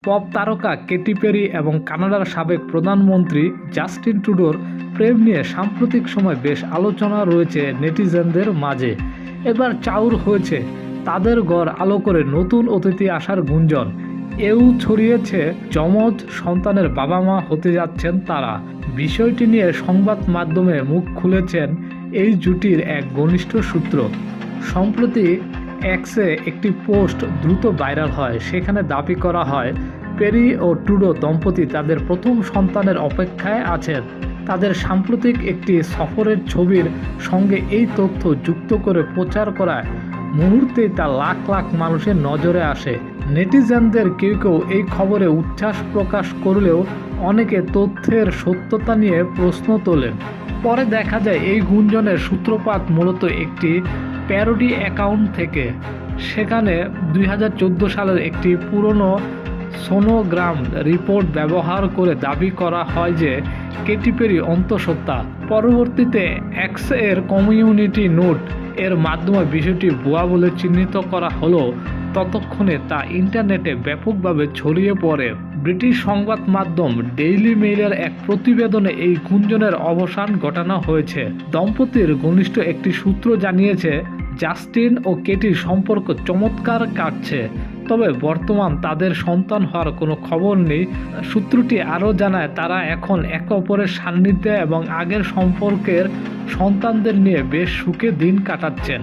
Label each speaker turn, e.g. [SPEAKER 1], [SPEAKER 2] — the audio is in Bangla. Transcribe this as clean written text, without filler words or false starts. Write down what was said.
[SPEAKER 1] পপ তারকা কেটি পেরি এবং কানাডার সাবেক প্রধানমন্ত্রী জাস্টিন ট্রুডোর প্রেম নিয়ে সাম্প্রতিক সময় বেশ আলোচনা রয়েছে নেটিজেনদের মাঝে। এবার চাউর হয়েছে তাদের গড় আলো করে নতুন অতিথি আসার গুঞ্জন। এও ছড়িয়েছে যমজ সন্তানের বাবা মা হতে যাচ্ছেন তারা। বিষয়টি নিয়ে সংবাদ মাধ্যমে মুখ খুলেছেন এই জুটির এক ঘনিষ্ঠ সূত্র। সম্প্রতি এক্সে একটি পোস্ট দ্রুত ভাইরাল হয়। সেখানে দাবি করা হয় পেরি ও ট্রুডো দম্পতি তাদের প্রথম সন্তানের অপেক্ষায় আছেন। তাদের সাম্প্রতিক একটি সফরের ছবির সঙ্গে এই তথ্য যুক্ত করে প্রচার করায় মুহূর্তেই তা লাখ লাখ মানুষের নজরে আসে। নেটিজেনদের কেউ কেউ এই খবরে উচ্ছ্বাস প্রকাশ করলেও অনেকে তথ্যের সত্যতা নিয়ে প্রশ্ন তোলেন। পরে দেখা যায় এই গুঞ্জনের সূত্রপাত মূলত একটি প্যারোডি অ্যাকাউন্ট থেকে। সেখানে 2014 সালের একটি পুরনো সোনোগ্রাম রিপোর্ট ব্যবহার করে দাবি করা হয় যে কেটি পেরি অন্তঃসত্ত্বা। পরবর্তীতে এক্স এর কমিউনিটি নোট এর মাধ্যমে বিষয়টি ভুয়া বলে চিহ্নিত করা হলেও ততক্ষণে তা ইন্টারনেটে ব্যাপকভাবে ছড়িয়ে পড়ে। ব্রিটিশ সংবাদ মাধ্যম ডেইলি মেইলের এক প্রতিবেদনে এই গুঞ্জনের অবসান ঘটানো হয়েছে। দম্পতির ঘনিষ্ঠ একটি সূত্র জানিয়েছে জাস্টিন ও কেটির সম্পর্ক চমৎকার কাটছে, তবে বর্তমান তাদের সন্তান হওয়ার কোনো খবর নেই। সূত্রটি আরও জানায় তারা এখন একে অপরের সান্নিধ্যে এবং আগের সম্পর্কের সন্তানদের নিয়ে বেশ সুখে দিন কাটাচ্ছেন।